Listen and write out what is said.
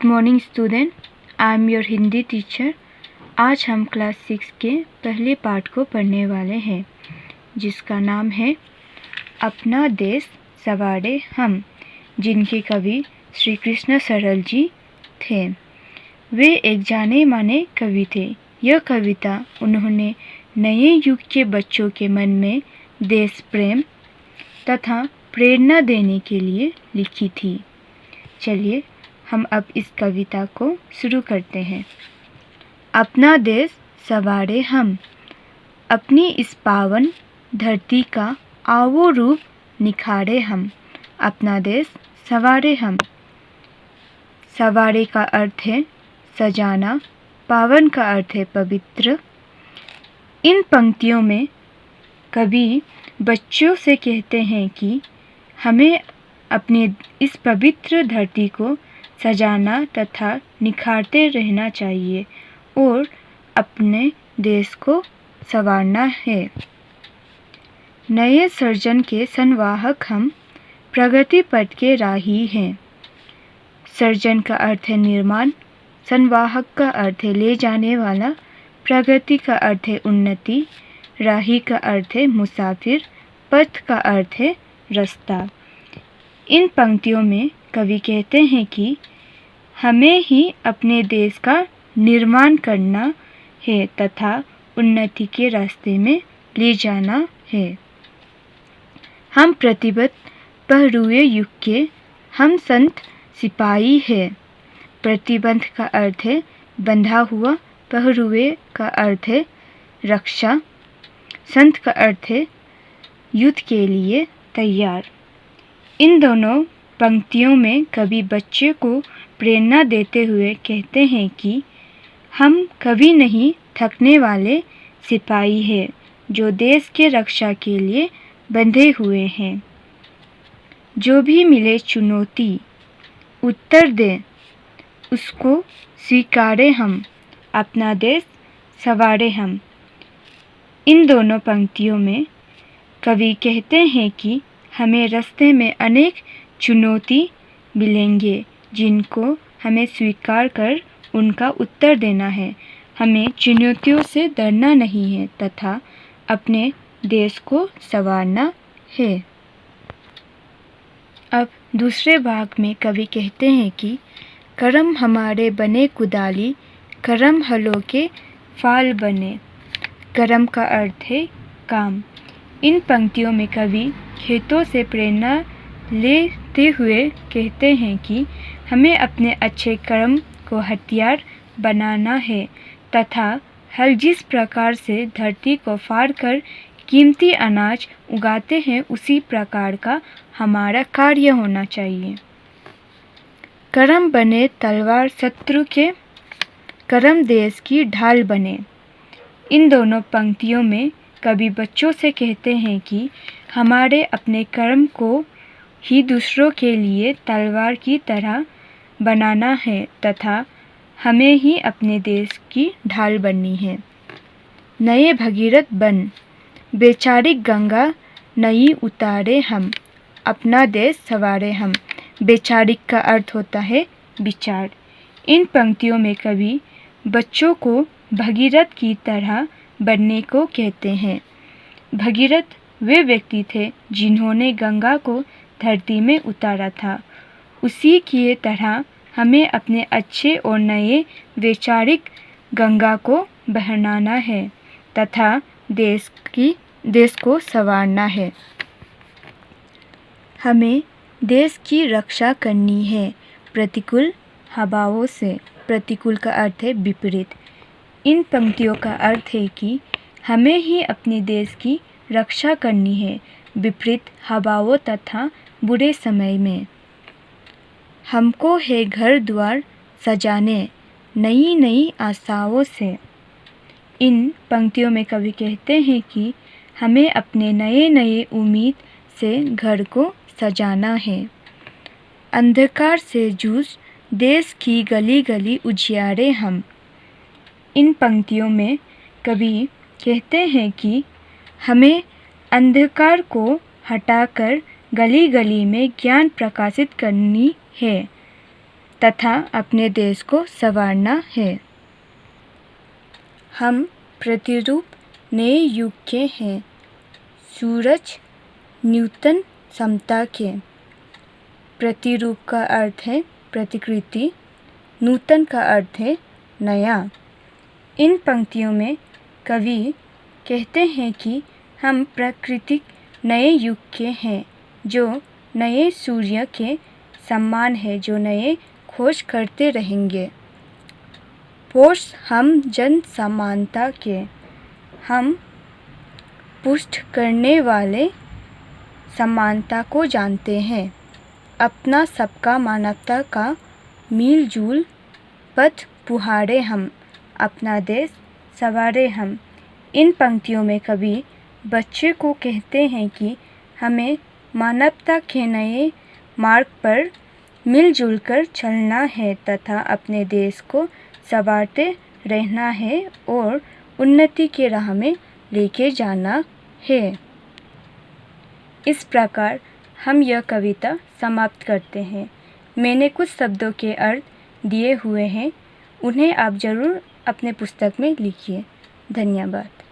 Good morning student, I am your Hindi teacher. आज हम class 6 के पहले पार्ट को पढ़ने वाले हैं, जिसका नाम है अपना देश सवारे हम, जिनके कवि श्री कृष्ण सरल जी थे। वे एक जाने माने कवि थे। यह कविता उन्होंने नए युग के बच्चों के मन में देश प्रेम तथा प्रेरणा देने के लिए लिखी थी। चलिए हम अब इस कविता को शुरू करते हैं। अपना देश सवारे हम, अपनी इस पावन धरती का आवो रूप निखारे हम। अपना देश सवारे हम। सवारे का अर्थ है सजाना, पावन का अर्थ है पवित्र। इन पंक्तियों में कवि बच्चों से कहते हैं कि हमें अपने इस पवित्र धरती को सजाना तथा निखारते रहना चाहिए और अपने देश को संवारना है। नए सृजन के संवाहक हम, प्रगति पथ के राही हैं। सृजन का अर्थ है निर्माण, संवाहक का अर्थ है ले जाने वाला, प्रगति का अर्थ है उन्नति, राही का अर्थ है मुसाफिर, पथ का अर्थ है रास्ता। इन पंक्तियों में कवि कहते हैं कि हमें ही अपने देश का निर्माण करना है तथा उन्नति के रास्ते में ले जाना है। हम प्रतिबद्ध पहरुए युग के हम संत सिपाही हैं। प्रतिबद्ध का अर्थ है बंधा हुआ, पहरुए का अर्थ है रक्षा, संत का अर्थ है युद्ध के लिए तैयार। इन दोनों पंक्तियों में कवि बच्चे को प्रेरणा देते हुए कहते हैं कि हम कभी नहीं थकने वाले सिपाही हैं, जो देश के रक्षा के लिए बंधे हुए हैं। जो भी मिले चुनौती उत्तर दें, उसको स्वीकारे हम, अपना देश सवारे हम। इन दोनों पंक्तियों में कवि कहते हैं कि हमें रास्ते में अनेक चुनौती मिलेंगे, जिनको हमें स्वीकार कर उनका उत्तर देना है। हमें चुनौतियों से डरना नहीं है तथा अपने देश को संवारना है। अब दूसरे भाग में कवि कहते हैं कि करम हमारे बने कुदाली, करम हलों के फाल बने। करम का अर्थ है काम। इन पंक्तियों में कवि खेतों से प्रेरणा लेते हुए कहते हैं कि हमें अपने अच्छे कर्म को हथियार बनाना है तथा हल जिस प्रकार से धरती को फाड़ कर कीमती अनाज उगाते हैं, उसी प्रकार का हमारा कार्य होना चाहिए। करम बने तलवार शत्रु के, करम देश की ढाल बने। इन दोनों पंक्तियों में कवि बच्चों से कहते हैं कि हमारे अपने कर्म को ही दूसरों के लिए तलवार की तरह बनाना है तथा हमें ही अपने देश की ढाल बननी है। नए भगीरथ बन, बेचारिक गंगा नई उतारे हम, अपना देश सवारे हम। बेचारिक का अर्थ होता है विचार। इन पंक्तियों में कवि बच्चों को भगीरथ की तरह बनने को कहते हैं। भगीरथ वे व्यक्ति थे जिन्होंने गंगा को धरती में उतारा था। उसी की तरह हमें अपने अच्छे और नए वैचारिक गंगा को बहनाना है तथा देश को संवारना है। हमें देश की रक्षा करनी है प्रतिकूल हवाओं से। प्रतिकूल का अर्थ है विपरीत। इन पंक्तियों का अर्थ है कि हमें ही अपने देश की रक्षा करनी है विपरीत हवाओं तथा बुरे समय में। हमको है घर द्वार सजाने नई नई आशाओं से। इन पंक्तियों में कवि कहते हैं कि हमें अपने नए नए उम्मीद से घर को सजाना है। अंधकार से जूझ देश की गली गली उजियारे हम। इन पंक्तियों में कवि कहते हैं कि हमें अंधकार को हटाकर गली गली में ज्ञान प्रकाशित करनी है तथा अपने देश को संवारना है। हम प्रतिरूप नए युग के हैं, सूरज न्यूटन समता के। प्रतिरूप का अर्थ है प्रतिकृति, नूतन का अर्थ है नया। इन पंक्तियों में कवि कहते हैं कि हम प्राकृतिक नए युग के हैं, जो नए सूर्य के समान है, जो नए खोज करते रहेंगे। पोष हम जन समानता के, हम पुष्ट करने वाले समानता को जानते हैं। अपना सबका मानवता का मिलजुल पथ पुहारे हम, अपना देश संवारे हम। इन पंक्तियों में कवि बच्चे को कहते हैं कि हमें मानवता के नए मार्ग पर मिलजुल कर चलना है तथा अपने देश को संवारते रहना है और उन्नति के राह में लेके जाना है। इस प्रकार हम यह कविता समाप्त करते हैं। मैंने कुछ शब्दों के अर्थ दिए हुए हैं, उन्हें आप ज़रूर अपने पुस्तक में लिखिए। धन्यवाद।